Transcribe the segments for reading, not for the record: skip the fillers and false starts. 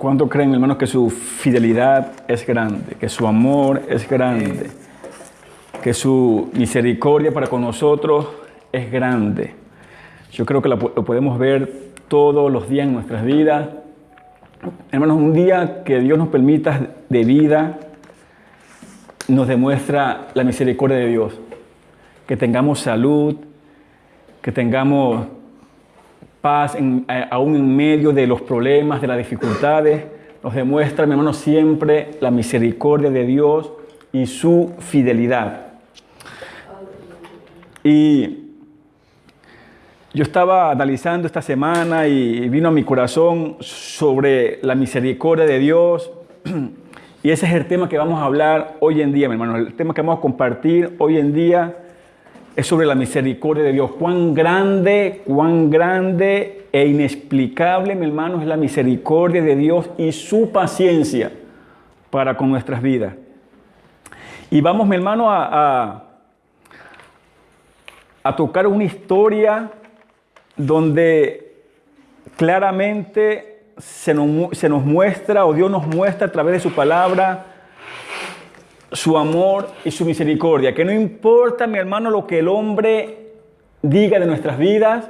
¿Cuánto creen, hermanos, que su fidelidad es grande, que su amor es grande, que su misericordia para con nosotros es grande? Yo creo que lo podemos ver todos los días en nuestras vidas. Hermanos, un día que Dios nos permita de vida, nos demuestra la misericordia de Dios. Que tengamos salud, que tengamos paz aún en medio de los problemas, de las dificultades. Nos demuestra, mi hermano, siempre la misericordia de Dios y su fidelidad. Y yo estaba analizando esta semana y vino a mi corazón sobre la misericordia de Dios. Y ese es el tema que vamos a hablar hoy en día, mi hermano. El tema que vamos a compartir hoy en día es sobre la misericordia de Dios. Cuán grande e inexplicable, mi hermano, es la misericordia de Dios y su paciencia para con nuestras vidas. Y vamos, mi hermano, a tocar una historia donde claramente se nos muestra, o Dios nos muestra a través de su palabra, su amor y su misericordia. Que no importa, mi hermano, lo que el hombre diga de nuestras vidas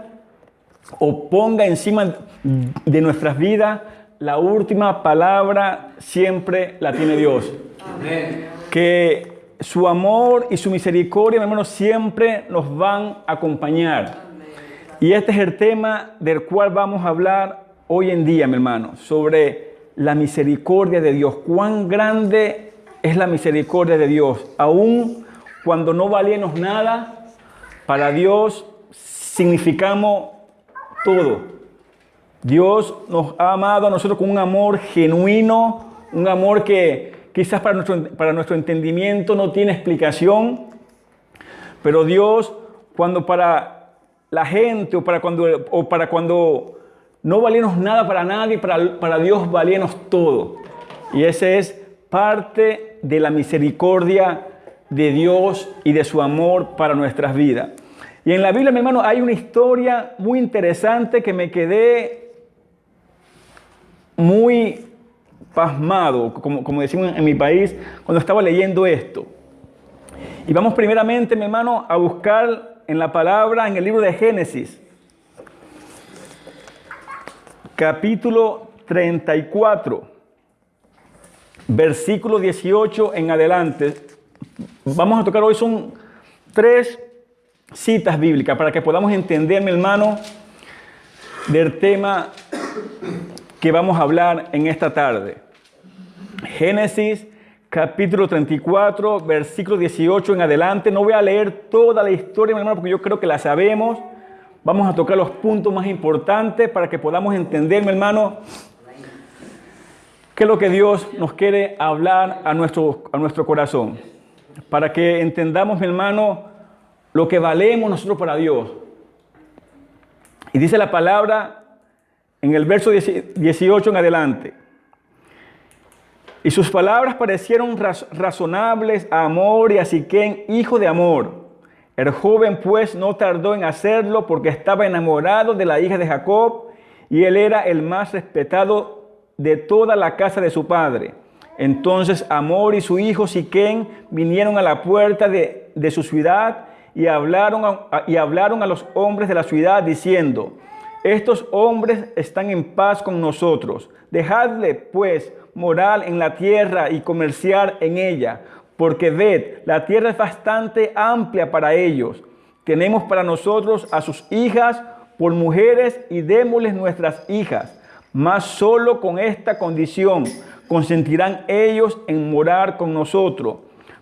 o ponga encima de nuestras vidas, la última palabra siempre la tiene Dios. Amén. Que su amor y su misericordia, mi hermano, siempre nos van a acompañar. Amén. Y este es el tema del cual vamos a hablar hoy en día, mi hermano, sobre la misericordia de Dios. Cuán grande es la misericordia de Dios. Aún cuando no valíamos nada, para Dios significamos todo. Dios nos ha amado a nosotros con un amor genuino, un amor que quizás para nuestro entendimiento no tiene explicación. Pero Dios, cuando para la gente o para cuando no valíamos nada para nadie, para Dios valíamos todo. Y ese es parte de la misericordia de Dios y de su amor para nuestras vidas. Y en la Biblia, mi hermano, hay una historia muy interesante que me quedé muy pasmado, como decimos en mi país, cuando estaba leyendo esto. Y vamos primeramente, mi hermano, a buscar en la palabra, en el libro de Génesis, capítulo 34, versículo 18 en adelante. Vamos a tocar hoy, son 3 citas bíblicas para que podamos entender, mi hermano, del tema que vamos a hablar en esta tarde. Génesis capítulo 34, versículo 18 en adelante. No voy a leer toda la historia, mi hermano, porque yo creo que la sabemos. Vamos a tocar los puntos más importantes para que podamos entender, mi hermano, qué es lo que Dios nos quiere hablar a nuestro corazón. Para que entendamos, mi hermano, lo que valemos nosotros para Dios. Y dice la palabra en el verso 18 en adelante. Y sus palabras parecieron razonables a Hamor y a Siquem, hijo de Hamor. El joven pues no tardó en hacerlo porque estaba enamorado de la hija de Jacob y él era el más respetado de toda la casa de su padre. Entonces Hamor y su hijo Siquem vinieron a la puerta de su ciudad y hablaron a los hombres de la ciudad diciendo: estos hombres están en paz con nosotros. Dejadle pues morar en la tierra y comerciar en ella, porque ved, la tierra es bastante amplia para ellos. Tenemos para nosotros a sus hijas por mujeres y démosles nuestras hijas. Mas solo con esta condición consentirán ellos en morar con nosotros,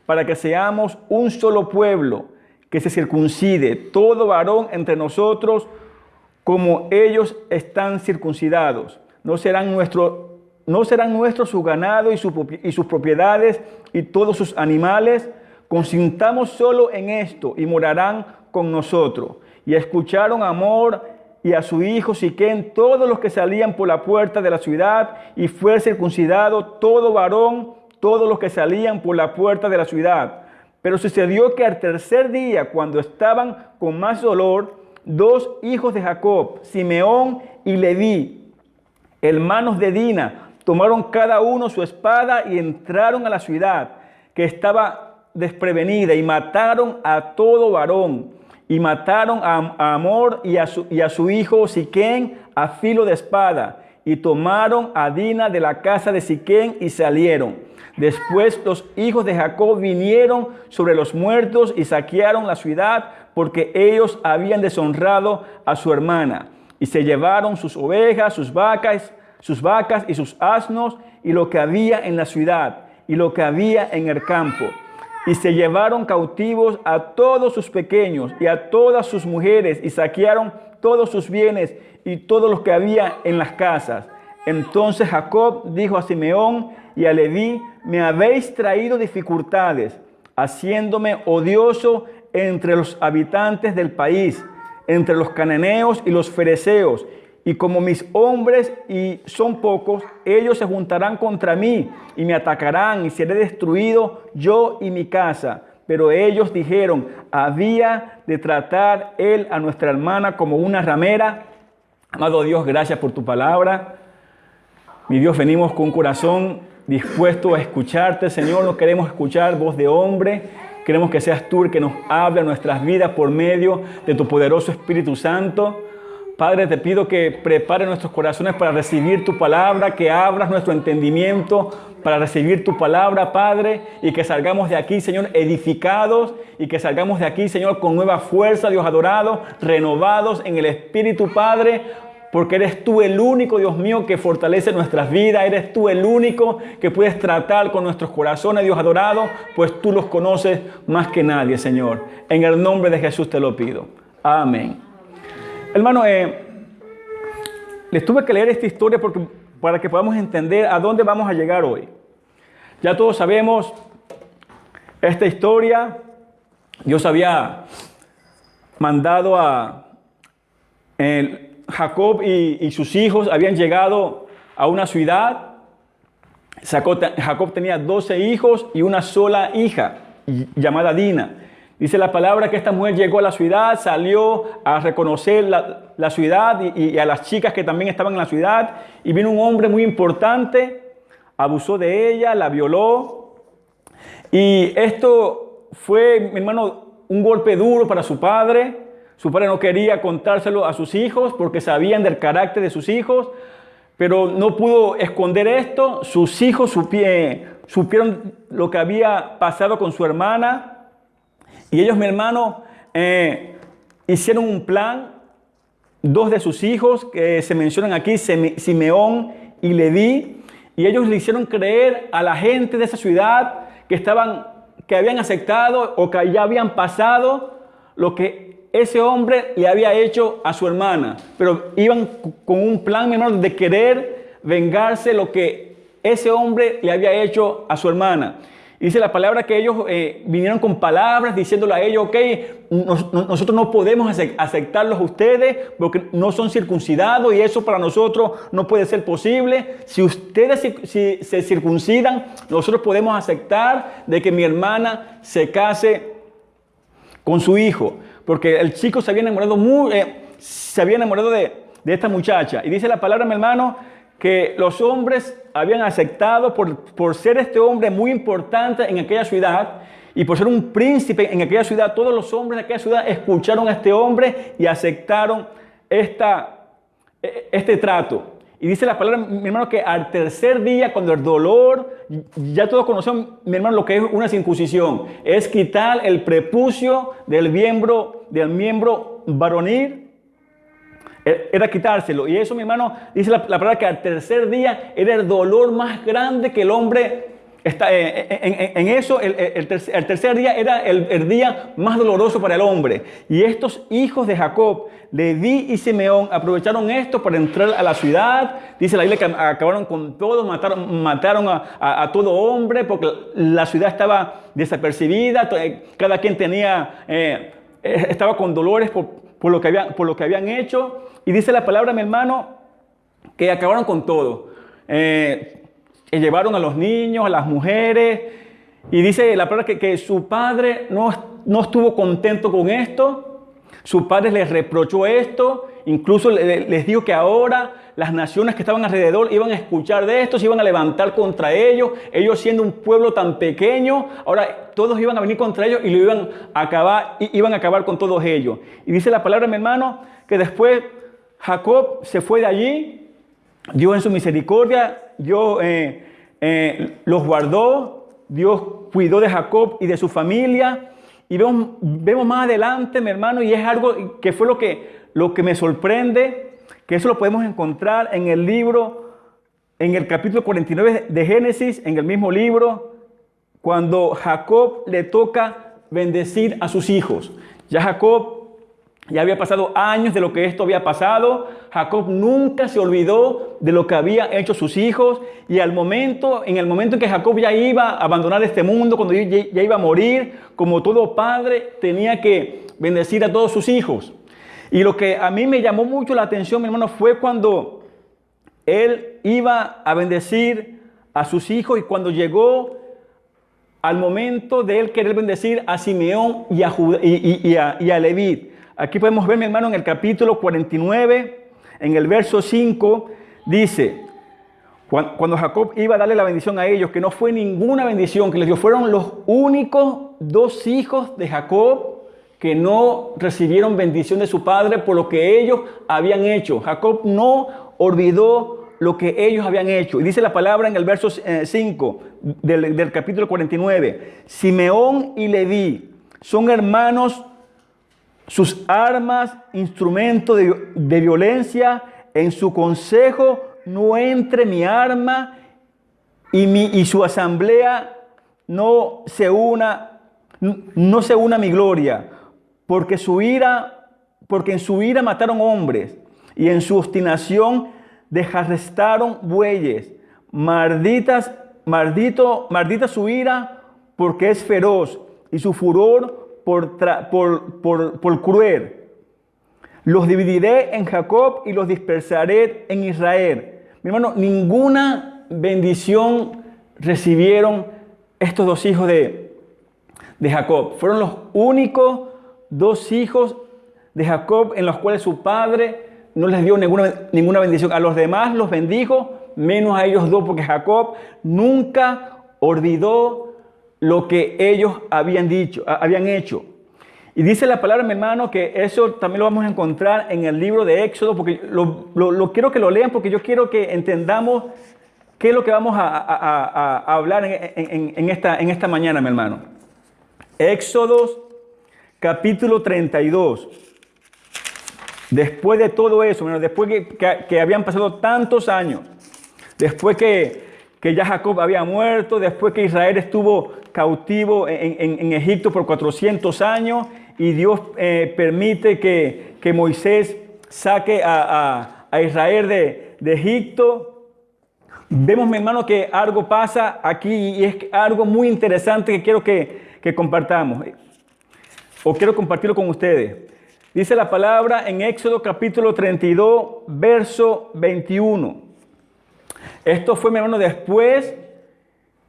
para que seamos un solo pueblo, que se circuncide todo varón entre nosotros como ellos están circuncidados. No serán nuestros su ganado y sus propiedades y todos sus animales. Consintamos solo en esto y morarán con nosotros. Y escucharon a Hamor y a su hijo Siquem todos los que salían por la puerta de la ciudad, y fue circuncidado todo varón, todos los que salían por la puerta de la ciudad. Pero sucedió que al tercer día, cuando estaban con más dolor, 2 hijos de Jacob, Simeón y Leví, hermanos de Dina, tomaron cada uno su espada y entraron a la ciudad, que estaba desprevenida, y mataron a todo varón. Y mataron a Amor y a su hijo Siquén a filo de espada. Y tomaron a Dina de la casa de Siquén y salieron. Después los hijos de Jacob vinieron sobre los muertos y saquearon la ciudad, porque ellos habían deshonrado a su hermana. Y se llevaron sus ovejas, sus vacas y sus asnos, y lo que había en la ciudad, y lo que había en el campo. Y se llevaron cautivos a todos sus pequeños y a todas sus mujeres, y saquearon todos sus bienes y todo lo que había en las casas. Entonces Jacob dijo a Simeón y a Leví: me habéis traído dificultades, haciéndome odioso entre los habitantes del país, entre los cananeos y los fereceos. Y como mis hombres y son pocos, ellos se juntarán contra mí y me atacarán, y seré destruido yo y mi casa. Pero ellos dijeron: había de tratar él a nuestra hermana como una ramera. Amado Dios, gracias por tu palabra. Mi Dios, venimos con un corazón dispuesto a escucharte, Señor. No queremos escuchar voz de hombre. Queremos que seas tú el que nos hable en nuestras vidas por medio de tu poderoso Espíritu Santo. Padre, te pido que prepare nuestros corazones para recibir tu palabra, que abras nuestro entendimiento para recibir tu palabra, Padre, y que salgamos de aquí, Señor, edificados, y que salgamos de aquí, Señor, con nueva fuerza, Dios adorado, renovados en el Espíritu, Padre, porque eres tú el único, Dios mío, que fortalece nuestras vidas. Eres tú el único que puedes tratar con nuestros corazones, Dios adorado, pues tú los conoces más que nadie, Señor. En el nombre de Jesús te lo pido. Amén. Hermano, les tuve que leer esta historia para que podamos entender a dónde vamos a llegar hoy. Ya todos sabemos esta historia. Dios había mandado a Jacob y sus hijos habían llegado a una ciudad. Jacob tenía 12 hijos y una sola hija llamada Dina. Dice la palabra que esta mujer llegó a la ciudad, salió a reconocer la ciudad y a las chicas que también estaban en la ciudad. Y vino un hombre muy importante, abusó de ella, la violó. Y esto fue, mi hermano, un golpe duro para su padre. Su padre no quería contárselo a sus hijos porque sabían del carácter de sus hijos, pero no pudo esconder esto. Sus hijos supieron lo que había pasado con su hermana. Y ellos, mi hermano, hicieron un plan. Dos de sus hijos, que se mencionan aquí, Simeón y Leví, y ellos le hicieron creer a la gente de esa ciudad que habían aceptado o que ya habían pasado lo que ese hombre le había hecho a su hermana. Pero iban con un plan, mi hermano, de querer vengarse lo que ese hombre le había hecho a su hermana. Dice la palabra que ellos vinieron con palabras diciéndole a ellos: ok, nosotros no podemos aceptarlos a ustedes porque no son circuncidados y eso para nosotros no puede ser posible. Si ustedes se circuncidan, nosotros podemos aceptar de que mi hermana se case con su hijo. Porque el chico se había enamorado de esta muchacha. Y dice la palabra, mi hermano, que los hombres habían aceptado por ser este hombre muy importante en aquella ciudad y por ser un príncipe en aquella ciudad. Todos los hombres de aquella ciudad escucharon a este hombre y aceptaron este trato. Y dice la palabra, mi hermano, que al tercer día, cuando el dolor, ya todos conocen, mi hermano, lo que es una circuncisión, es quitar el prepucio del miembro varonil. Era quitárselo. Y eso, mi hermano, dice la palabra que al tercer día era el dolor más grande que el hombre está en eso. El tercer día era el día más doloroso para el hombre. Y estos hijos de Jacob, Leví y Simeón, aprovecharon esto para entrar a la ciudad. Dice la Biblia que acabaron con todo, mataron a todo hombre porque la ciudad estaba desapercibida. Cada quien estaba con dolores por lo que habían hecho. Y dice la palabra, mi hermano, que acabaron con todo. Llevaron a los niños, a las mujeres. Y dice la palabra que su padre no estuvo contento con esto. Su padre les reprochó esto. incluso les dijo que ahora las naciones que estaban alrededor iban a escuchar de esto, se iban a levantar contra ellos. Ellos siendo un pueblo tan pequeño, ahora todos iban a venir contra ellos y lo iban a acabar con todos ellos. Y dice la palabra, mi hermano, que después Jacob se fue de allí. Dios en su misericordia, Dios los guardó, Dios cuidó de Jacob y de su familia. Y vemos más adelante, mi hermano, y es algo que fue lo que me sorprende, que eso lo podemos encontrar en el libro, en el capítulo 49 de Génesis, en el mismo libro, cuando Jacob le toca bendecir a sus hijos. Ya Jacob ya había pasado años de lo que esto había pasado. Jacob nunca se olvidó de lo que había hecho sus hijos. Y en el momento en que Jacob ya iba a abandonar este mundo, cuando ya iba a morir, como todo padre, tenía que bendecir a todos sus hijos. Y lo que a mí me llamó mucho la atención, mi hermano, fue cuando él iba a bendecir a sus hijos y cuando llegó al momento de él querer bendecir a Simeón y a Leví. Aquí podemos ver, mi hermano, en el capítulo 49, en el verso 5, dice, cuando Jacob iba a darle la bendición a ellos, que no fue ninguna bendición que les dio, fueron los únicos 2 hijos de Jacob que no recibieron bendición de su padre por lo que ellos habían hecho. Jacob no olvidó lo que ellos habían hecho. Y dice la palabra en el verso 5 del capítulo 49, Simeón y Leví son hermanos. Sus armas, instrumento de violencia, en su consejo no entre mi arma y su asamblea no se una a mi gloria, porque en su ira mataron hombres y en su obstinación desarrestaron bueyes. Maldita su ira, porque es feroz y su furor por cruel. Los dividiré en Jacob y los dispersaré en Israel. Mi hermano, ninguna bendición recibieron estos 2 hijos de Jacob. Fueron los únicos 2 hijos de Jacob en los cuales su padre no les dio ninguna bendición. A los demás los bendijo, menos a ellos 2, porque Jacob nunca olvidó lo que ellos habían hecho. Y dice la palabra, mi hermano, que eso también lo vamos a encontrar en el libro de Éxodo, porque lo quiero que lo lean, porque yo quiero que entendamos qué es lo que vamos a hablar en esta mañana, mi hermano. Éxodo capítulo 32. Después de todo eso, mi hermano, después que habían pasado tantos años, después que ya Jacob había muerto, después que Israel estuvo cautivo en Egipto por 400 años y Dios permite que Moisés saque a Israel de Egipto. Vemos, mi hermano, que algo pasa aquí y es algo muy interesante que quiero que compartamos o quiero compartirlo con ustedes. Dice la palabra en Éxodo capítulo 32, verso 21. Esto fue, mi hermano, después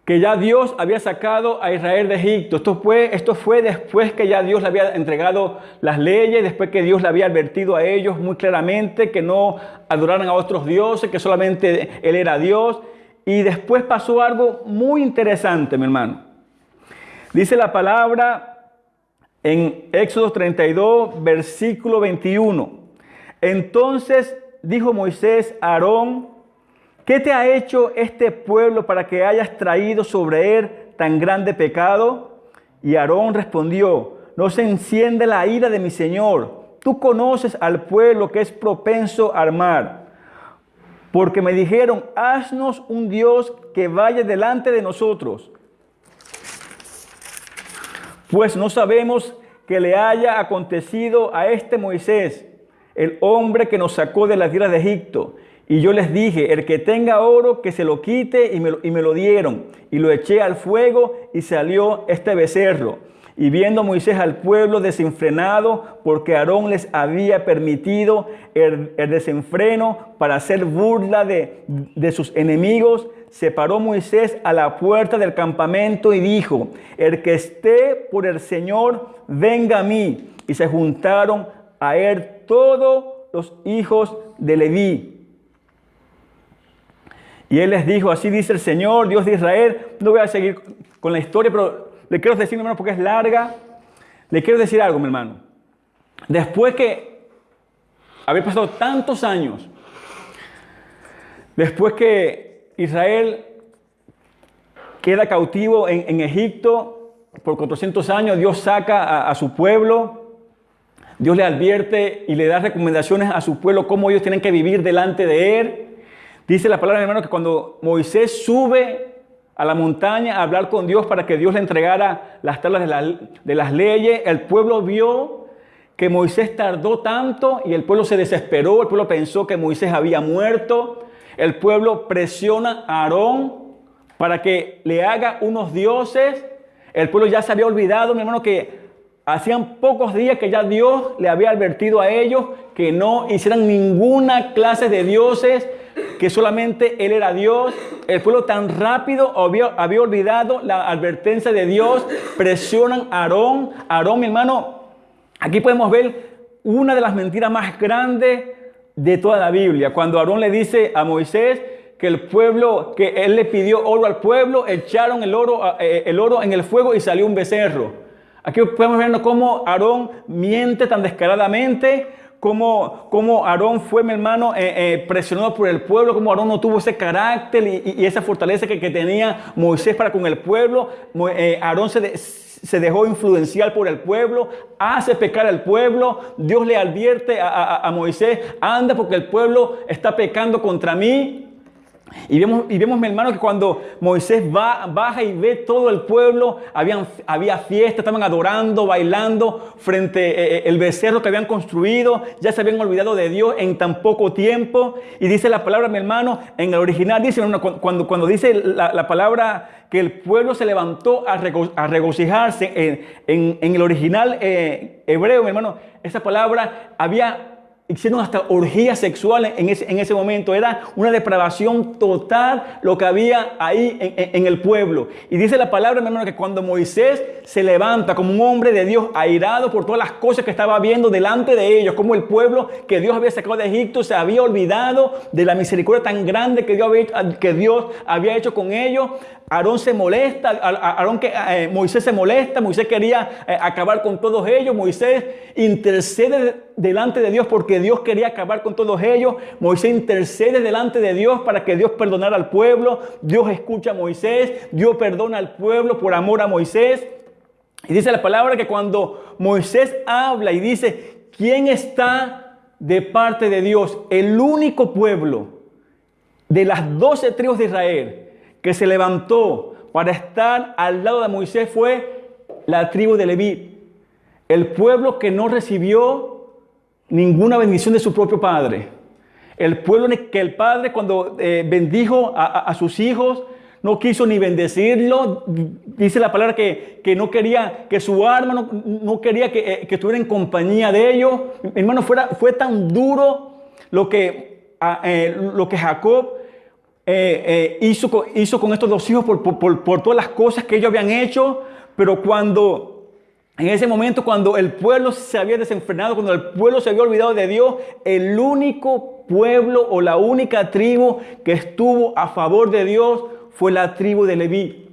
que ya Dios había sacado a Israel de Egipto. Esto fue después que ya Dios le había entregado las leyes, después que Dios le había advertido a ellos muy claramente que no adoraran a otros dioses, que solamente Él era Dios. Y después pasó algo muy interesante, mi hermano. Dice la palabra en Éxodo 32, versículo 21. Entonces dijo Moisés a Aarón: ¿qué te ha hecho este pueblo para que hayas traído sobre él tan grande pecado? Y Aarón respondió: no se enciende la ira de mi señor. Tú conoces al pueblo que es propenso a armar. Porque me dijeron: haznos un Dios que vaya delante de nosotros. Pues no sabemos que le haya acontecido a este Moisés, el hombre que nos sacó de la tierra de Egipto. Y yo les dije: el que tenga oro, que se lo quite, y me lo dieron. Y lo eché al fuego, y salió este becerro. Y viendo Moisés al pueblo desenfrenado, porque Aarón les había permitido el desenfreno para hacer burla de sus enemigos, se paró Moisés a la puerta del campamento y dijo: el que esté por el Señor, venga a mí. Y se juntaron a él todos los hijos de Leví. Y él les dijo, así dice el Señor, Dios de Israel. No voy a seguir con la historia, pero le quiero decir, mi hermano, porque es larga. Le quiero decir algo, mi hermano. Después que haber pasado tantos años, después que Israel queda cautivo en Egipto por 400 años, Dios saca a su pueblo. Dios le advierte y le da recomendaciones a su pueblo cómo ellos tienen que vivir delante de él. Dice la palabra, mi hermano, que cuando Moisés sube a la montaña a hablar con Dios para que Dios le entregara las tablas de las leyes, el pueblo vio que Moisés tardó tanto y el pueblo se desesperó. El pueblo pensó que Moisés había muerto. El pueblo presiona a Aarón para que le haga unos dioses. El pueblo ya se había olvidado, mi hermano, que hacían pocos días que ya Dios le había advertido a ellos que no hicieran ninguna clase de dioses, que solamente Él era Dios. El pueblo tan rápido había olvidado la advertencia de Dios. Presionan a Aarón. Aarón, mi hermano, aquí podemos ver una de las mentiras más grandes de toda la Biblia. Cuando Aarón le dice a Moisés que el pueblo, que él le pidió oro al pueblo, echaron el oro en el fuego y salió un becerro. Aquí podemos ver cómo Aarón miente tan descaradamente. Cómo Aarón fue, mi hermano, presionado por el pueblo, cómo Aarón no tuvo ese carácter y esa fortaleza que tenía Moisés para con el pueblo. Aarón se dejó influenciar por el pueblo, hace pecar al pueblo. Dios le advierte a Moisés, anda porque el pueblo está pecando contra mí. Y vemos, mi hermano, que cuando Moisés baja y ve todo el pueblo, había fiesta, estaban adorando, bailando frente el becerro que habían construido. Ya se habían olvidado de Dios en tan poco tiempo. Y dice la palabra, mi hermano, en el original, dice, cuando dice la palabra que el pueblo se levantó a regocijarse, en el original hebreo, mi hermano, esa palabra hicieron hasta orgías sexuales en ese momento. Era una depravación total lo que había ahí en el pueblo. Y dice la palabra, mi hermano, que cuando Moisés se levanta como un hombre de Dios, airado por todas las cosas que estaba viendo delante de ellos, como el pueblo que Dios había sacado de Egipto se había olvidado de la misericordia tan grande que Dios había hecho con ellos. Aarón se molesta, Moisés se molesta. Moisés quería acabar con todos ellos. Moisés intercede delante de Dios porque Dios quería acabar con todos ellos. Moisés intercede delante de Dios para que Dios perdonara al pueblo. Dios escucha a Moisés, Dios perdona al pueblo por amor a Moisés. Y dice la palabra que cuando Moisés habla y dice, ¿quién está de parte de Dios? El único pueblo de las 12 tribus de Israel que se levantó para estar al lado de Moisés fue la tribu de Leví. El pueblo que no recibió ninguna bendición de su propio padre. El pueblo que el padre, cuando bendijo a sus hijos, no quiso ni bendecirlo. Dice la palabra que no quería que su alma, no quería que estuviera en compañía de ellos. Mi hermano, fue tan duro lo que Jacob hizo con estos dos hijos por todas las cosas que ellos habían hecho. Pero en ese momento, cuando el pueblo se había desenfrenado, cuando el pueblo se había olvidado de Dios, el único pueblo o la única tribu que estuvo a favor de Dios fue la tribu de Leví.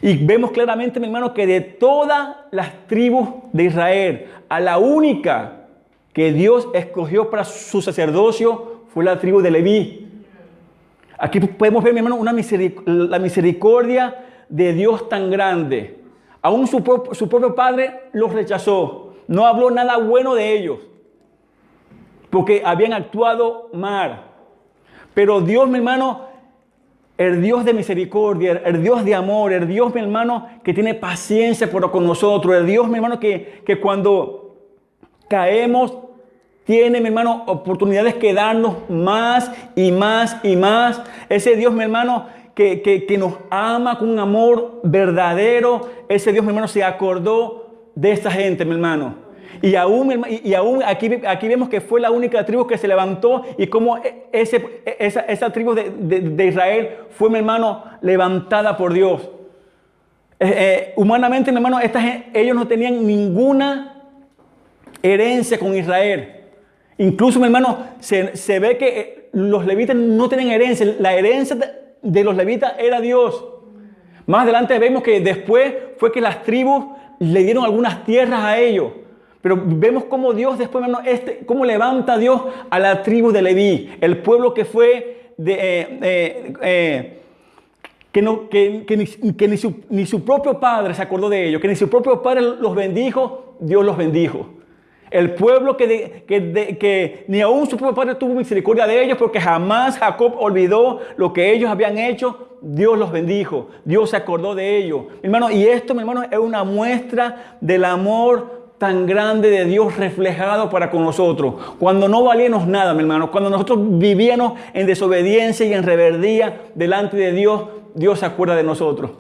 Y vemos claramente, mi hermano, que de todas las tribus de Israel, a la única que Dios escogió para su sacerdocio fue la tribu de Leví. Aquí podemos ver, mi hermano, la misericordia de Dios tan grande. Aún su propio padre los rechazó. No habló nada bueno de ellos, porque habían actuado mal. Pero Dios, mi hermano, el Dios de misericordia, el Dios de amor, el Dios, mi hermano, que tiene paciencia con nosotros, el Dios, mi hermano, que cuando caemos, tiene, mi hermano, oportunidades que darnos más y más y más. Ese Dios, mi hermano, que nos ama con un amor verdadero. Ese Dios, mi hermano, se acordó de esta gente, mi hermano. Y aún aquí vemos que fue la única tribu que se levantó y cómo esa tribu de Israel fue, mi hermano, levantada por Dios. Humanamente, mi hermano, ellos no tenían ninguna herencia con Israel. Incluso, mi hermano, se ve que los levitas no tienen herencia. La herencia de los levitas era Dios. Más adelante vemos que después fue que las tribus le dieron algunas tierras a ellos. Pero vemos cómo Dios después, hermano, cómo levanta Dios a la tribu de Leví, el pueblo que fue que ni su propio padre se acordó de ellos, que ni su propio padre los bendijo, Dios los bendijo. El pueblo que ni aún su propio padre tuvo misericordia de ellos, porque jamás Jacob olvidó lo que ellos habían hecho, Dios los bendijo, Dios se acordó de ellos. Mi hermano, y esto, mi hermano, es una muestra del amor tan grande de Dios reflejado para con nosotros. Cuando no valíamos nada, mi hermano, cuando nosotros vivíamos en desobediencia y en rebeldía delante de Dios, Dios se acuerda de nosotros.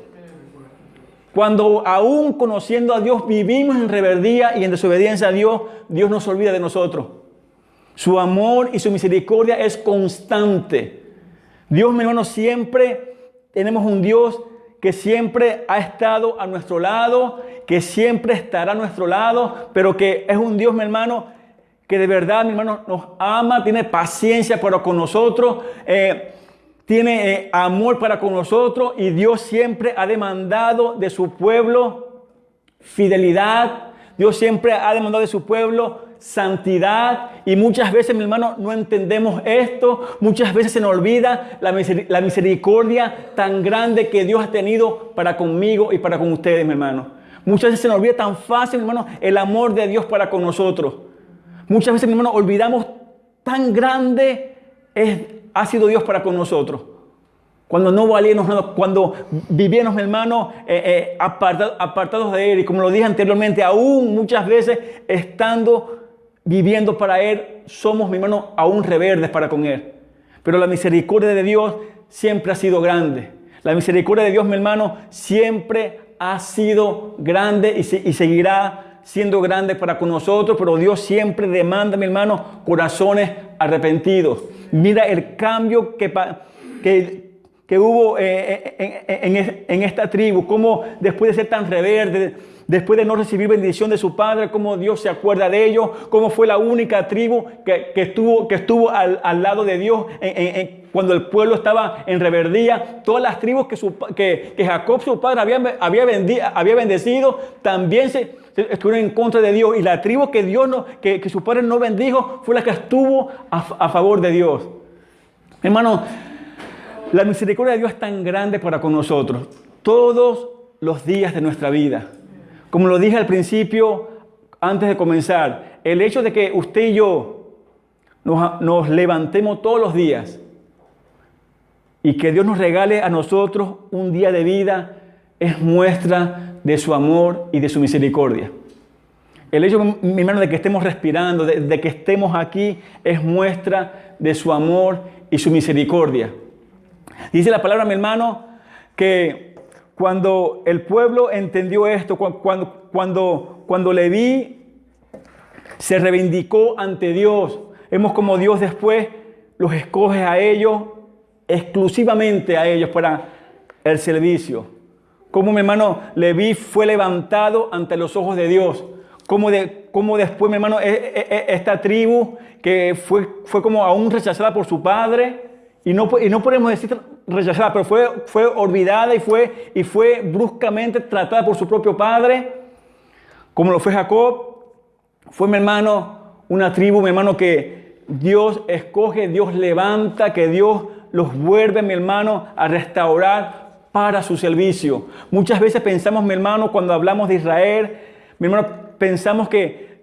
Cuando aún conociendo a Dios vivimos en rebeldía y en desobediencia a Dios, Dios no se olvida de nosotros. Su amor y su misericordia es constante. Dios, mi hermano, siempre tenemos un Dios que siempre ha estado a nuestro lado, que siempre estará a nuestro lado, pero que es un Dios, mi hermano, que de verdad, mi hermano, nos ama, tiene paciencia para con nosotros, tiene amor para con nosotros, y Dios siempre ha demandado de su pueblo fidelidad. Dios siempre ha demandado de su pueblo santidad, y muchas veces, mi hermano, no entendemos esto. Muchas veces se nos olvida la misericordia tan grande que Dios ha tenido para conmigo y para con ustedes, mi hermano. Muchas veces se nos olvida tan fácil, mi hermano, el amor de Dios para con nosotros. Muchas veces, mi hermano, olvidamos tan grande ha sido Dios para con nosotros. Cuando no valíamos nada, cuando vivíamos, mi hermano, apartados de Él. Y como lo dije anteriormente, aún muchas veces viviendo para Él, somos, mi hermano, aún rebeldes para con Él. Pero la misericordia de Dios siempre ha sido grande. La misericordia de Dios, mi hermano, siempre ha sido grande y seguirá siendo grande para con nosotros. Pero Dios siempre demanda, mi hermano, corazones arrepentidos. Mira el cambio que hubo en esta tribu, cómo después de ser tan rebelde, después de no recibir bendición de su padre, cómo Dios se acuerda de ellos, cómo fue la única tribu que estuvo al lado de Dios cuando el pueblo estaba en rebeldía. Todas las tribus que Jacob, su padre, había bendecido, también estuvieron en contra de Dios, y la tribu que su padre no bendijo fue la que estuvo a favor de Dios. Hermano, la misericordia de Dios es tan grande para con nosotros todos los días de nuestra vida. Como lo dije al principio, antes de comenzar, el hecho de que usted y yo nos levantemos todos los días y que Dios nos regale a nosotros un día de vida es muestra de su amor y de su misericordia. El hecho, mi hermano, de que estemos respirando, de que estemos aquí, es muestra de su amor y su misericordia. Dice la palabra, mi hermano, que cuando el pueblo entendió esto, cuando Leví se reivindicó ante Dios, vemos como Dios después los escoge a ellos, exclusivamente a ellos, para el servicio. Como, mi hermano, Leví fue levantado ante los ojos de Dios. Como después, mi hermano, esta tribu que fue como aún rechazada por su padre, y no podemos decir rechazada, pero fue olvidada y fue bruscamente tratada por su propio padre, como lo fue Jacob. Fue, mi hermano, una tribu, mi hermano, que Dios escoge, Dios levanta, que Dios los vuelve, mi hermano, a restaurar para su servicio. Muchas veces pensamos, mi hermano, cuando hablamos de Israel, mi hermano, pensamos que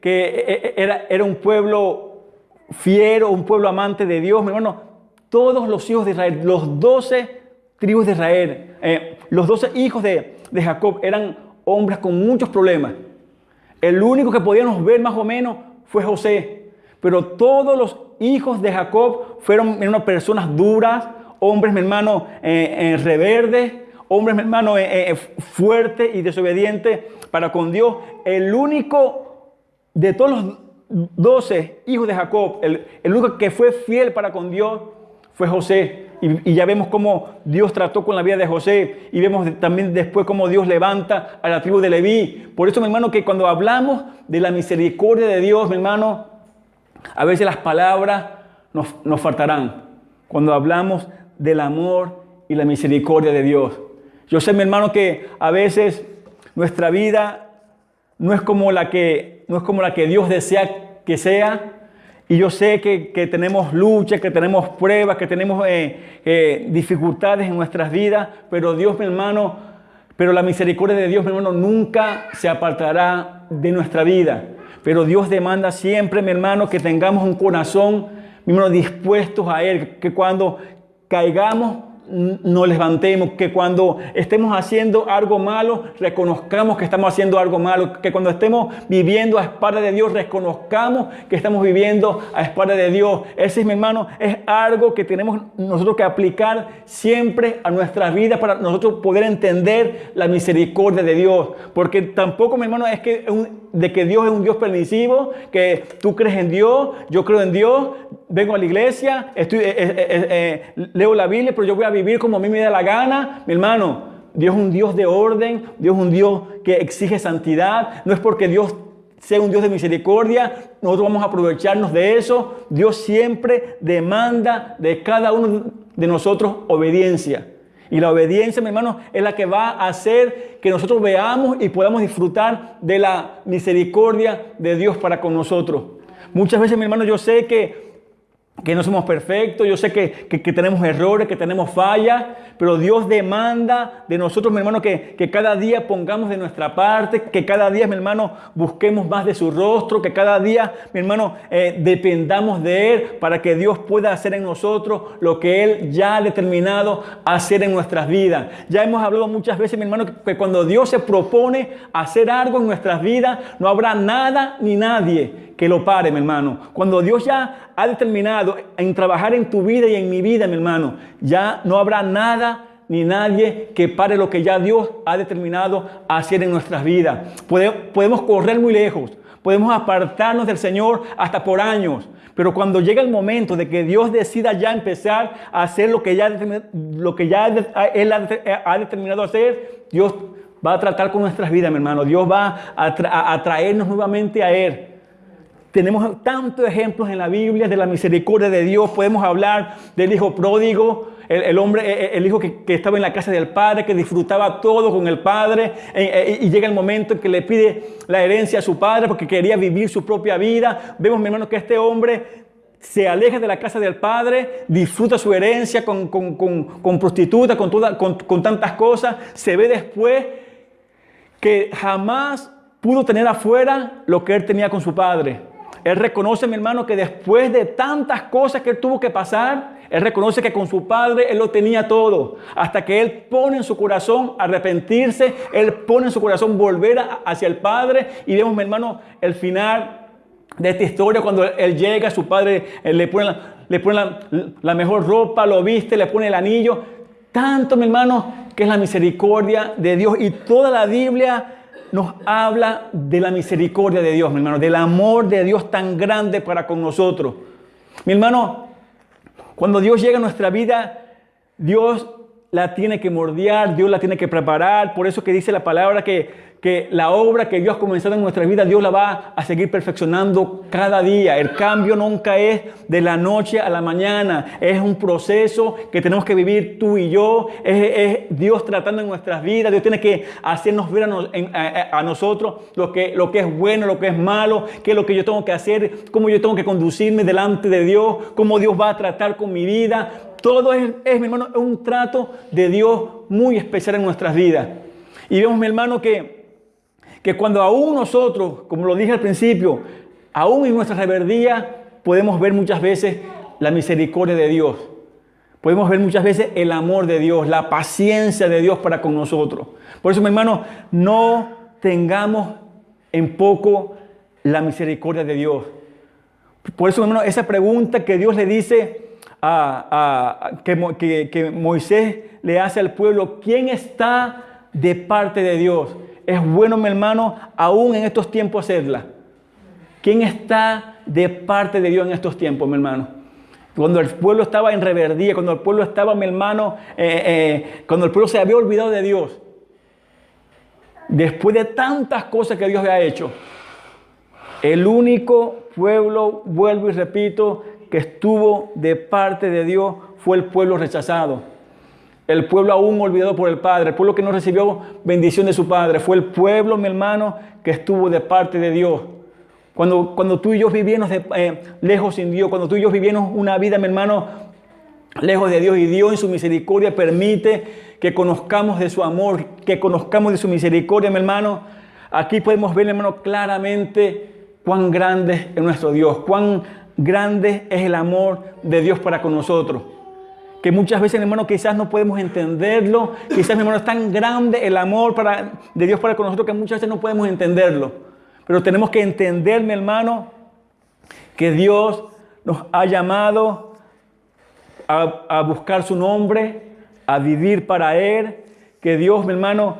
era un pueblo fiero, un pueblo amante de Dios, mi hermano. Todos los hijos de Israel, los 12 tribus de Israel, los 12 hijos de Jacob eran hombres con muchos problemas. El único que podíamos ver más o menos fue José. Pero todos los hijos de Jacob fueron, mi hermano, personas duras, hombres, mi hermano, rebeldes, hombres, mi hermano, fuertes y desobedientes para con Dios. El único de todos los 12 hijos de Jacob, el único que fue fiel para con Dios, fue José. Y ya vemos cómo Dios trató con la vida de José, y vemos también después cómo Dios levanta a la tribu de Leví. Por eso, mi hermano, que cuando hablamos de la misericordia de Dios, mi hermano, A veces las palabras nos faltarán cuando hablamos del amor y la misericordia de Dios. Yo sé, mi hermano, que a veces nuestra vida no es como la que Dios desea que sea. Y yo sé que tenemos luchas, que tenemos pruebas, que tenemos dificultades en nuestras vidas, pero Dios, mi hermano, pero la misericordia de Dios, mi hermano, nunca se apartará de nuestra vida. Pero Dios demanda siempre, mi hermano, que tengamos un corazón, mi hermano, dispuestos a Él, que cuando caigamos nos levantemos, que cuando estemos haciendo algo malo, reconozcamos que estamos haciendo algo malo, que cuando estemos viviendo a espaldas de Dios, reconozcamos que estamos viviendo a espaldas de Dios. Ese, mi hermano, es algo que tenemos nosotros que aplicar siempre a nuestras vidas para nosotros poder entender la misericordia de Dios. Porque tampoco, mi hermano, es que de que Dios es un Dios permisivo, que tú crees en Dios, yo creo en Dios, vengo a la iglesia, leo la Biblia, pero yo voy a vivir como a mí me da la gana. Mi hermano, Dios es un Dios de orden, Dios es un Dios que exige santidad. No es porque Dios sea un Dios de misericordia, nosotros vamos a aprovecharnos de eso. Dios siempre demanda de cada uno de nosotros obediencia. Y la obediencia, mi hermano, es la que va a hacer que nosotros veamos y podamos disfrutar de la misericordia de Dios para con nosotros. Muchas veces, mi hermano, yo sé que no somos perfectos, yo sé que tenemos errores, que tenemos fallas, pero Dios demanda de nosotros, mi hermano, que cada día pongamos de nuestra parte, que cada día, mi hermano, busquemos más de su rostro, que cada día, mi hermano, dependamos de Él para que Dios pueda hacer en nosotros lo que Él ya ha determinado hacer en nuestras vidas. Ya hemos hablado muchas veces, mi hermano, que cuando Dios se propone hacer algo en nuestras vidas, no habrá nada ni nadie que lo pare, mi hermano. Cuando Dios ya ha determinado en trabajar en tu vida y en mi vida, mi hermano, ya no habrá nada ni nadie que pare lo que ya Dios ha determinado hacer en nuestras vidas. Podemos correr muy lejos, podemos apartarnos del Señor hasta por años, pero cuando llega el momento de que Dios decida ya empezar a hacer lo que ya Él ha determinado hacer, Dios va a tratar con nuestras vidas, mi hermano. Dios va a traernos nuevamente a Él. Tenemos tantos ejemplos en la Biblia de la misericordia de Dios. Podemos hablar del hijo pródigo, el hijo que estaba en la casa del padre, que disfrutaba todo con el padre, y llega el momento en que le pide la herencia a su padre porque quería vivir su propia vida. Vemos, mi hermano, que este hombre se aleja de la casa del padre, disfruta su herencia con prostitutas, con tantas cosas. Se ve después que jamás pudo tener afuera lo que él tenía con su padre. Él reconoce, mi hermano, que después de tantas cosas que él tuvo que pasar, él reconoce que con su padre él lo tenía todo. Hasta que él pone en su corazón arrepentirse, él pone en su corazón volver hacia el padre. Y vemos, mi hermano, el final de esta historia, cuando él llega, su padre le pone la mejor ropa, lo viste, le pone el anillo. Tanto, mi hermano, que es la misericordia de Dios. Y toda la Biblia nos habla de la misericordia de Dios, mi hermano, del amor de Dios tan grande para con nosotros. Mi hermano, cuando Dios llega a nuestra vida, Dios la tiene que moldear, Dios la tiene que preparar. Por eso que dice la palabra que la obra que Dios ha comenzado en nuestra vida, Dios la va a seguir perfeccionando cada día. El cambio nunca es de la noche a la mañana. Es un proceso que tenemos que vivir tú y yo. Es Dios tratando en nuestras vidas. Dios tiene que hacernos ver a nosotros lo que es bueno, lo que es malo, qué es lo que yo tengo que hacer, cómo yo tengo que conducirme delante de Dios, cómo Dios va a tratar con mi vida. Todo es, mi hermano, es un trato de Dios muy especial en nuestras vidas. Y vemos, mi hermano, que cuando aún nosotros, como lo dije al principio, aún en nuestra rebeldía, podemos ver muchas veces la misericordia de Dios. Podemos ver muchas veces el amor de Dios, la paciencia de Dios para con nosotros. Por eso, mi hermano, no tengamos en poco la misericordia de Dios. Por eso, mi hermano, esa pregunta que Dios le dice que Moisés le hace al pueblo, ¿quién está de parte de Dios? Es bueno, mi hermano, aún en estos tiempos hacerla. ¿Quién está de parte de Dios en estos tiempos, mi hermano? Cuando el pueblo estaba en rebeldía, cuando el pueblo estaba, mi hermano, cuando el pueblo se había olvidado de Dios, después de tantas cosas que Dios había hecho, el único pueblo, vuelvo y repito, que estuvo de parte de Dios fue el pueblo rechazado. El pueblo aún olvidado por el Padre, el pueblo que no recibió bendición de su Padre. Fue el pueblo, mi hermano, que estuvo de parte de Dios. Cuando tú y yo vivíamos lejos sin Dios, cuando tú y yo vivíamos una vida, mi hermano, lejos de Dios, y Dios en su misericordia permite que conozcamos de su amor, que conozcamos de su misericordia, mi hermano. Aquí podemos ver, mi hermano, claramente cuán grande es nuestro Dios, cuán grande es el amor de Dios para con nosotros. Que muchas veces, mi hermano, quizás no podemos entenderlo. Quizás, mi hermano, es tan grande el amor de Dios para con nosotros que muchas veces no podemos entenderlo. Pero tenemos que entender, mi hermano, que Dios nos ha llamado a buscar su nombre, a vivir para Él. Que Dios, mi hermano,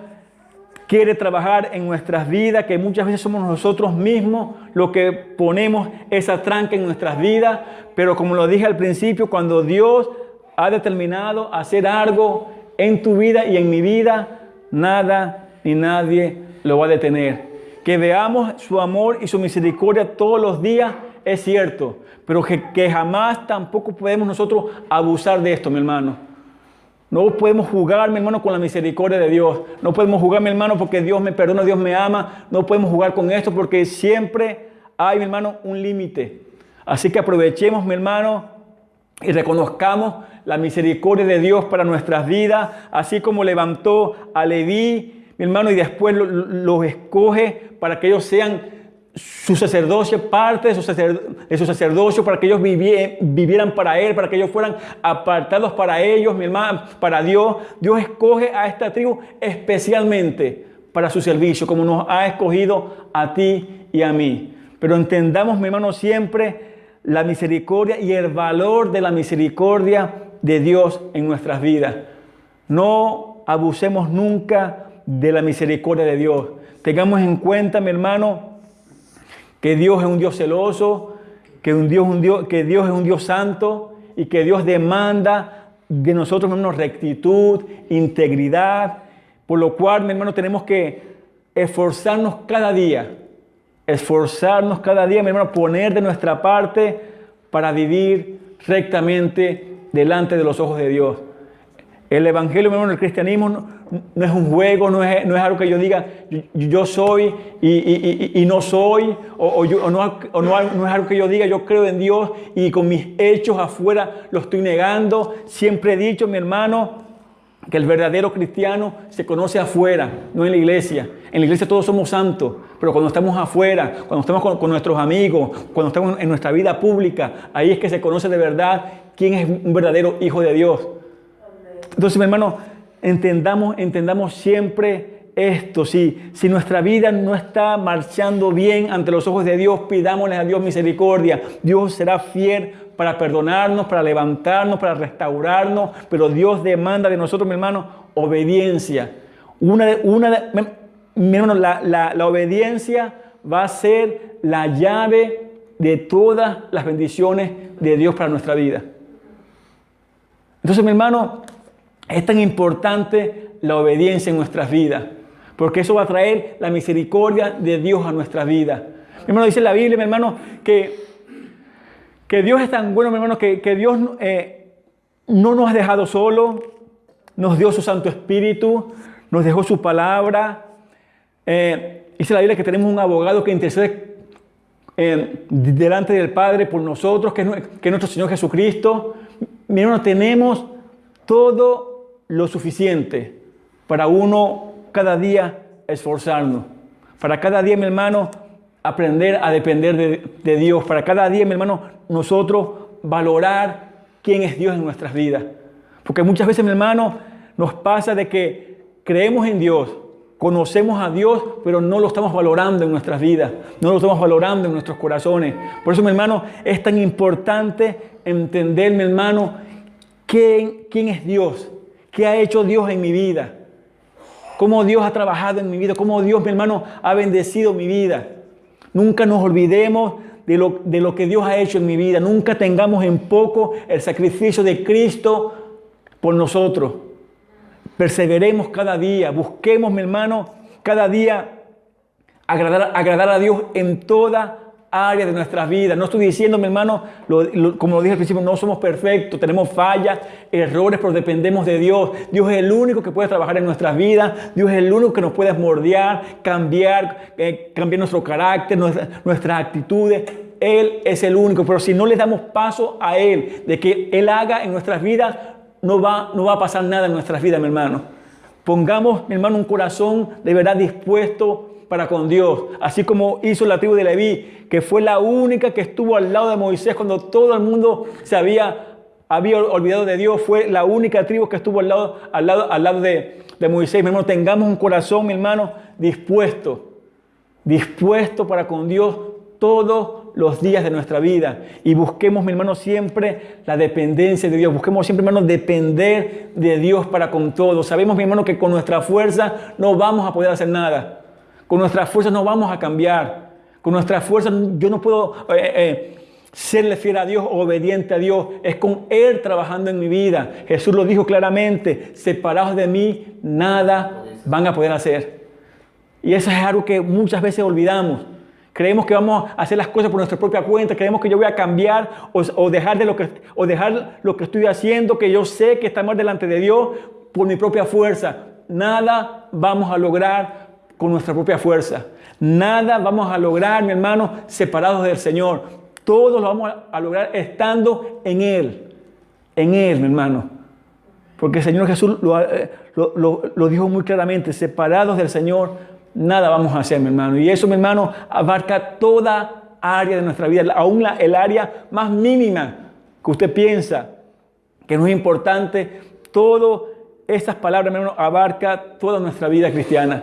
quiere trabajar en nuestras vidas, que muchas veces somos nosotros mismos los que ponemos esa tranca en nuestras vidas. Pero como lo dije al principio, cuando Dios ha determinado hacer algo en tu vida y en mi vida, nada ni nadie lo va a detener. Que veamos su amor y su misericordia todos los días es cierto, pero que jamás tampoco podemos nosotros abusar de esto, mi hermano. No podemos jugar, mi hermano, con la misericordia de Dios. No podemos jugar, mi hermano, porque Dios me perdona, Dios me ama. No podemos jugar con esto porque siempre hay, mi hermano, un límite. Así que aprovechemos, mi hermano, y reconozcamos la misericordia de Dios para nuestras vidas, así como levantó a Leví, mi hermano, y después los escoge para que ellos sean su sacerdocio, parte de su sacerdocio, para que ellos vivieran para Él, para que ellos fueran apartados para ellos, mi hermano, para Dios. Dios escoge a esta tribu especialmente para su servicio, como nos ha escogido a ti y a mí. Pero entendamos, mi hermano, siempre la misericordia y el valor de la misericordia de Dios en nuestras vidas. No abusemos nunca de la misericordia de Dios. Tengamos en cuenta, mi hermano, que Dios es un Dios celoso, que Dios es un Dios santo y que Dios demanda de nosotros, mi hermano, rectitud, integridad, por lo cual, mi hermano, tenemos que esforzarnos cada día, mi hermano, poner de nuestra parte para vivir rectamente delante de los ojos de Dios. El evangelio, mi hermano, el cristianismo no es un juego, no es algo que yo diga yo soy y no soy, no es algo que yo diga yo creo en Dios y con mis hechos afuera lo estoy negando. Siempre he dicho, mi hermano, que el verdadero cristiano se conoce afuera, no en la iglesia. En la iglesia todos somos santos, pero cuando estamos afuera, cuando estamos con nuestros amigos, cuando estamos en nuestra vida pública, ahí es que se conoce de verdad quién es un verdadero hijo de Dios. Entonces, mi hermano, entendamos siempre esto. Si nuestra vida no está marchando bien ante los ojos de Dios, pidámosle a Dios misericordia. Dios será fiel para perdonarnos, para levantarnos, para restaurarnos. Pero Dios demanda de nosotros, mi hermano, obediencia. Mi hermano, la obediencia va a ser la llave de todas las bendiciones de Dios para nuestra vida. Entonces, mi hermano, es tan importante la obediencia en nuestras vidas, porque eso va a traer la misericordia de Dios a nuestras vidas. Mi hermano, dice la Biblia, mi hermano, que Dios es tan bueno, mi hermano, que Dios no nos ha dejado solos, nos dio su Santo Espíritu, nos dejó su palabra. Dice la Biblia que tenemos un abogado que intercede delante del Padre por nosotros, que es nuestro Señor Jesucristo. Mi hermano, tenemos todo lo suficiente para uno cada día esforzarnos, para cada día, mi hermano, aprender a depender de Dios, para cada día, mi hermano, nosotros valorar quién es Dios en nuestras vidas. Porque muchas veces, mi hermano, nos pasa de que creemos en Dios, conocemos a Dios, pero no lo estamos valorando en nuestras vidas, no lo estamos valorando en nuestros corazones. Por eso, mi hermano, es tan importante entender, mi hermano, quién es Dios, qué ha hecho Dios en mi vida, cómo Dios ha trabajado en mi vida, cómo Dios, mi hermano, ha bendecido mi vida. Nunca nos olvidemos de lo que Dios ha hecho en mi vida. Nunca tengamos en poco el sacrificio de Cristo por nosotros. Perseveremos cada día, busquemos, mi hermano, cada día agradar a Dios en toda áreas de nuestras vidas. No estoy diciendo, mi hermano, como lo dije al principio, no somos perfectos, tenemos fallas, errores, pero dependemos de Dios. Dios es el único que puede trabajar en nuestras vidas. Dios es el único que nos puede moldear, cambiar nuestro carácter, nuestras actitudes. Él es el único, pero si no le damos paso a Él, de que Él haga en nuestras vidas, no va a pasar nada en nuestras vidas, mi hermano. Pongamos, mi hermano, un corazón de verdad dispuesto para con Dios, así como hizo la tribu de Leví, que fue la única que estuvo al lado de Moisés cuando todo el mundo se había olvidado de Dios. Fue la única tribu que estuvo al lado de Moisés. Mi hermano, tengamos un corazón, mi hermano, dispuesto para con Dios todos los días de nuestra vida, y busquemos, mi hermano, siempre la dependencia de Dios. Busquemos siempre, hermano, depender de Dios para con todo. Sabemos, mi hermano, que con nuestra fuerza no vamos a poder hacer nada. Con nuestras fuerzas no vamos a cambiar. Con nuestras fuerzas yo no puedo serle fiel a Dios o obediente a Dios. Es con Él trabajando en mi vida. Jesús lo dijo claramente: separados de mí, nada van a poder hacer. Y eso es algo que muchas veces olvidamos. Creemos que vamos a hacer las cosas por nuestra propia cuenta. Creemos que yo voy a cambiar o dejar lo que estoy haciendo, que yo sé que está mal delante de Dios, por mi propia fuerza. Nada vamos a lograr con nuestra propia fuerza. Nada vamos a lograr, mi hermano, separados del Señor. Todos lo vamos a lograr estando en Él. En Él, mi hermano. Porque el Señor Jesús lo dijo muy claramente: separados del Señor, nada vamos a hacer, mi hermano. Y eso, mi hermano, abarca toda área de nuestra vida, aún el área más mínima que usted piensa que no es importante. Todas estas palabras, mi hermano, abarca toda nuestra vida cristiana.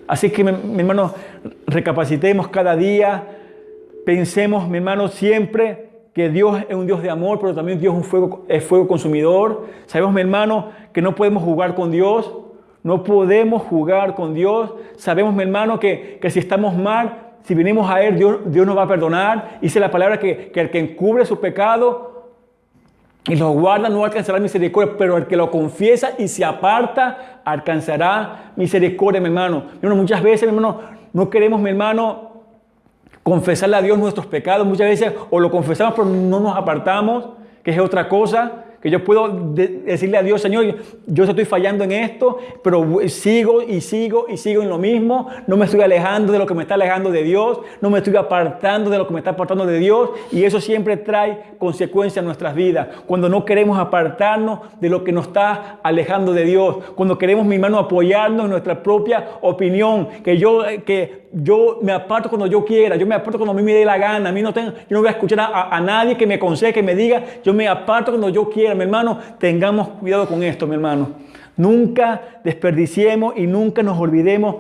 Así que, mi hermano, recapacitemos cada día. Pensemos, mi hermano, siempre que Dios es un Dios de amor, pero también Dios es fuego consumidor. Sabemos, mi hermano, que no podemos jugar con Dios. No podemos jugar con Dios. Sabemos, mi hermano, que si estamos mal, si venimos a Él, Dios nos va a perdonar. Dice la palabra que el que encubre su pecado y lo guarda no alcanzará misericordia, pero el que lo confiesa y se aparta alcanzará misericordia, mi hermano. Muchas veces, mi hermano, no queremos, mi hermano, confesarle a Dios nuestros pecados. Muchas veces o lo confesamos pero no nos apartamos, que es otra cosa. Que yo puedo decirle a Dios: Señor, yo estoy fallando en esto, pero sigo en lo mismo. No me estoy alejando de lo que me está alejando de Dios. No me estoy apartando de lo que me está apartando de Dios. Y eso siempre trae consecuencias en nuestras vidas. Cuando no queremos apartarnos de lo que nos está alejando de Dios. Cuando queremos, mi hermano, apoyarnos en nuestra propia opinión. Que yo me aparto cuando yo quiera. Yo me aparto cuando a mí me dé la gana. Yo no voy a escuchar a nadie que me aconseje, que me diga. Yo me aparto cuando yo quiera. Mi hermano, tengamos cuidado con esto, mi hermano. Nunca desperdiciemos y nunca nos olvidemos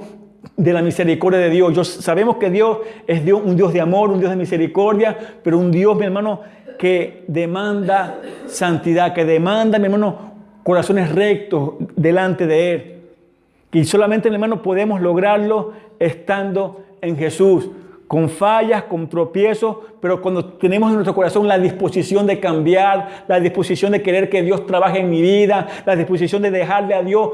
de la misericordia de Dios. Sabemos que Dios es un Dios de amor, un Dios de misericordia, pero un Dios, mi hermano, que demanda santidad, que demanda, mi hermano, corazones rectos delante de Él. Y solamente, mi hermano, podemos lograrlo estando en Jesús. Con fallas, con tropiezos, pero cuando tenemos en nuestro corazón la disposición de cambiar, la disposición de querer que Dios trabaje en mi vida, la disposición de dejarle a Dios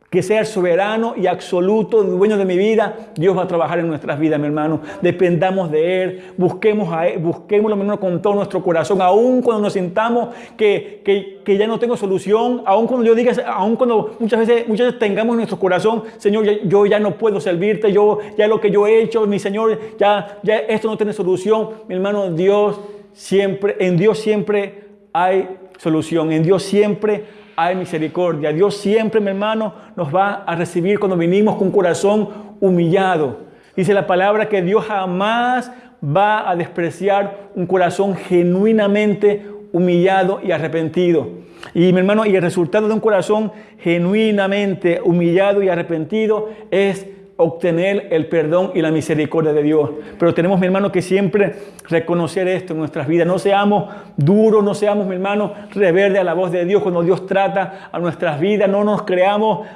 que sea el soberano y absoluto dueño de mi vida, Dios va a trabajar en nuestras vidas, mi hermano. Dependamos de Él, busquémoslo, mi hermano, con todo nuestro corazón, aun cuando nos sintamos que ya no tengo solución, aun cuando muchas veces tengamos en nuestro corazón: Señor, yo ya no puedo servirte, ya lo que yo he hecho, mi Señor, ya esto no tiene solución. Mi hermano, en Dios siempre hay solución, en Dios siempre hay misericordia. Dios siempre, mi hermano, nos va a recibir cuando venimos con un corazón humillado. Dice la palabra que Dios jamás va a despreciar un corazón genuinamente humillado y arrepentido. Y, mi hermano, y el resultado de un corazón genuinamente humillado y arrepentido es obtener el perdón y la misericordia de Dios. Pero tenemos, mi hermano, que siempre reconocer esto en nuestras vidas. No seamos duros, no seamos, mi hermano, rebeldes a la voz de Dios cuando Dios trata a nuestras vidas. No nos creamos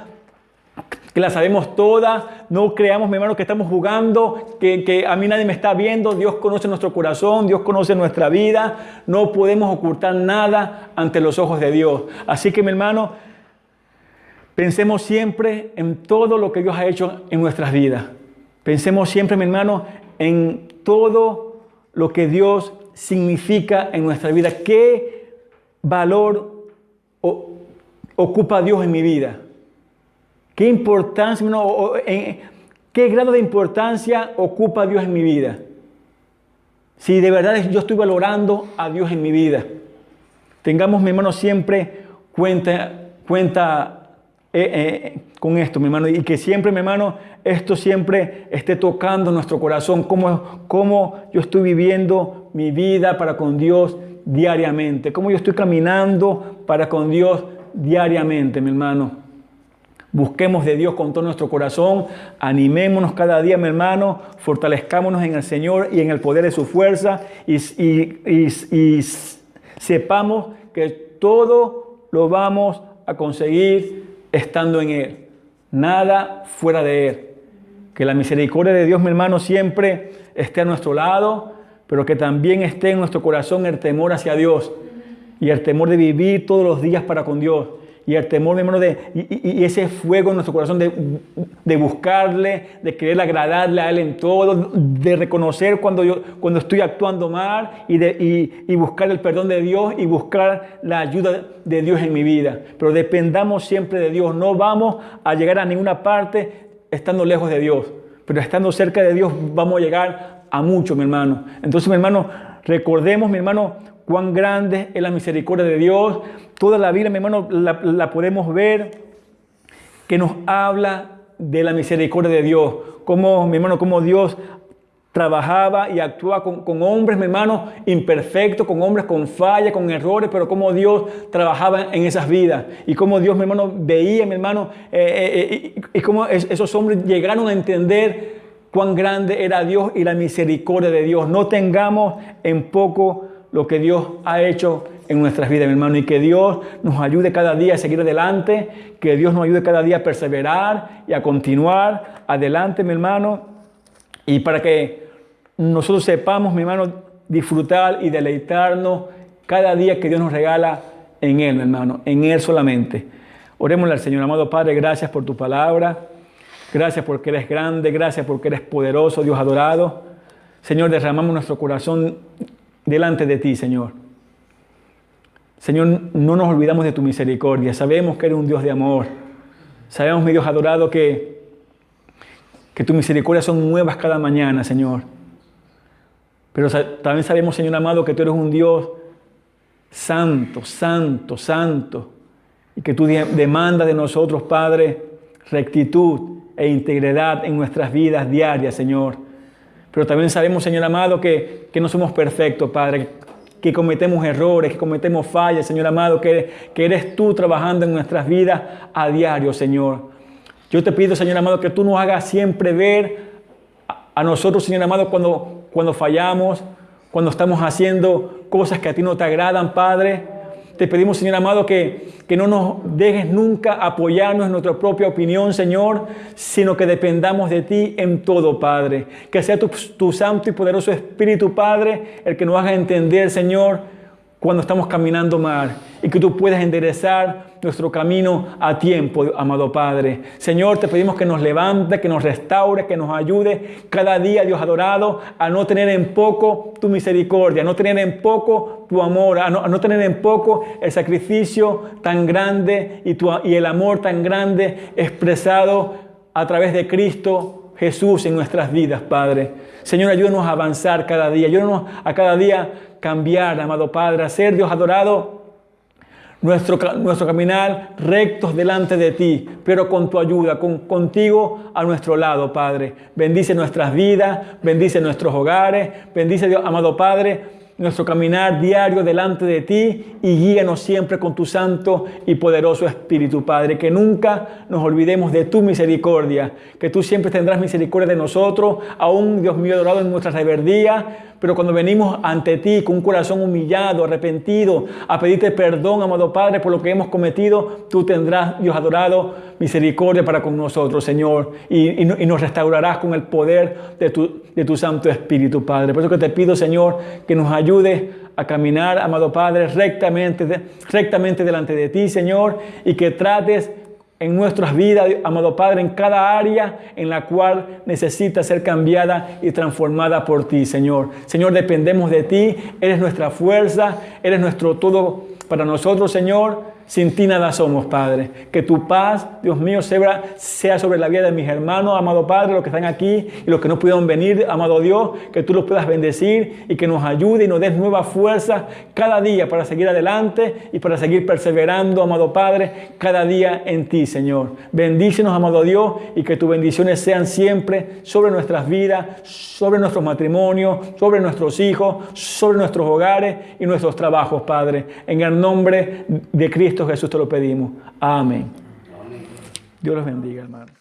que la sabemos todas. No creamos, mi hermano, que estamos jugando, que a mí nadie me está viendo. Dios conoce nuestro corazón, Dios conoce nuestra vida. No podemos ocultar nada ante los ojos de Dios. Así que, mi hermano, pensemos siempre en todo lo que Dios ha hecho en nuestras vidas. Pensemos siempre, mi hermano, en todo lo que Dios significa en nuestra vida. ¿Qué valor ocupa Dios en mi vida? ¿Qué importancia, qué grado de importancia ocupa Dios en mi vida? Si de verdad yo estoy valorando a Dios en mi vida. Tengamos, mi hermano, siempre cuenta con esto, mi hermano, y que siempre, mi hermano, esto siempre esté tocando nuestro corazón, cómo yo estoy viviendo mi vida para con Dios diariamente, cómo yo estoy caminando para con Dios diariamente, mi hermano. Busquemos de Dios con todo nuestro corazón, animémonos cada día, mi hermano, fortalezcámonos en el Señor y en el poder de su fuerza y sepamos que todo lo vamos a conseguir estando en Él, nada fuera de Él. Que la misericordia de Dios, mi hermano, siempre esté a nuestro lado, pero que también esté en nuestro corazón el temor hacia Dios y el temor de vivir todos los días para con Dios. Y el temor, mi hermano, y ese fuego en nuestro corazón de buscarle, de querer agradarle a Él en todo, de reconocer cuando estoy actuando mal y buscar el perdón de Dios y buscar la ayuda de Dios en mi vida. Pero dependamos siempre de Dios. No vamos a llegar a ninguna parte estando lejos de Dios. Pero estando cerca de Dios vamos a llegar a mucho, mi hermano. Entonces, mi hermano, recordemos, mi hermano, cuán grande es la misericordia de Dios. Toda la Biblia, mi hermano, la podemos ver que nos habla de la misericordia de Dios. Cómo, mi hermano, cómo Dios trabajaba y actuaba con hombres, mi hermano, imperfectos, con hombres con fallas, con errores, pero cómo Dios trabajaba en esas vidas. Y cómo Dios, mi hermano, veía, mi hermano, y cómo esos hombres llegaron a entender cuán grande era Dios y la misericordia de Dios. No tengamos en poco lo que Dios ha hecho en nuestras vidas, mi hermano, y que Dios nos ayude cada día a seguir adelante, que Dios nos ayude cada día a perseverar y a continuar adelante, mi hermano, y para que nosotros sepamos, mi hermano, disfrutar y deleitarnos cada día que Dios nos regala en Él, mi hermano, en Él solamente. Orémosle al Señor. Amado Padre, gracias por tu palabra, gracias porque eres grande, gracias porque eres poderoso, Dios adorado. Señor, derramamos nuestro corazón delante de ti, Señor. Señor, no nos olvidamos de tu misericordia. Sabemos que eres un Dios de amor. Sabemos, mi Dios adorado, que tus misericordias son nuevas cada mañana, Señor. Pero también sabemos, Señor amado, que tú eres un Dios santo, santo, santo. Y que tú demandas de nosotros, Padre, rectitud e integridad en nuestras vidas diarias, Señor. Pero también sabemos, Señor amado, que no somos perfectos, Padre, que cometemos errores, que cometemos fallas, Señor amado, que eres tú trabajando en nuestras vidas a diario, Señor. Yo te pido, Señor amado, que tú nos hagas siempre ver a nosotros, Señor amado, cuando fallamos, cuando estamos haciendo cosas que a ti no te agradan, Padre. Te pedimos, Señor amado, que no nos dejes nunca apoyarnos en nuestra propia opinión, Señor, sino que dependamos de ti en todo, Padre. Que sea tu santo y poderoso Espíritu, Padre, el que nos haga entender, Señor, cuando estamos caminando mal y que tú puedas enderezar nuestro camino a tiempo, amado Padre. Señor, te pedimos que nos levante, que nos restaure, que nos ayude cada día, Dios adorado, a no tener en poco tu misericordia, a no tener en poco tu amor, a no tener en poco el sacrificio tan grande y el amor tan grande expresado a través de Cristo Jesús en nuestras vidas, Padre. Señor, ayúdanos a avanzar cada día, ayúdanos a cada día cambiar, amado Padre, a ser, Dios adorado, nuestro caminar rectos delante de ti, pero con tu ayuda, contigo a nuestro lado, Padre. Bendice nuestras vidas, bendice nuestros hogares, bendice, Dios, amado Padre, nuestro caminar diario delante de ti y guíanos siempre con tu santo y poderoso Espíritu, Padre. Que nunca nos olvidemos de tu misericordia, que tú siempre tendrás misericordia de nosotros, aún, Dios mío adorado, en nuestra rebeldía. Pero cuando venimos ante ti con un corazón humillado, arrepentido, a pedirte perdón, amado Padre, por lo que hemos cometido, tú tendrás, Dios adorado, misericordia para con nosotros, Señor, y nos restaurarás con el poder de tu Santo Espíritu, Padre. Por eso que te pido, Señor, que nos ayudes a caminar, amado Padre, rectamente delante de ti, Señor, y que trates en nuestras vidas, amado Padre, en cada área en la cual necesita ser cambiada y transformada por ti, Señor. Señor, dependemos de ti, eres nuestra fuerza, eres nuestro todo para nosotros, Señor. Sin ti nada somos, Padre. Que tu paz, Dios mío, sea sobre la vida de mis hermanos, amado Padre, los que están aquí y los que no pudieron venir, amado Dios, que tú los puedas bendecir y que nos ayude y nos des nuevas fuerzas cada día para seguir adelante y para seguir perseverando, amado Padre, cada día en ti, Señor. Bendícenos, amado Dios, y que tus bendiciones sean siempre sobre nuestras vidas, sobre nuestros matrimonios, sobre nuestros hijos, sobre nuestros hogares y nuestros trabajos, Padre. En el nombre de Cristo Jesús te lo pedimos. Amén. Dios los bendiga, hermano.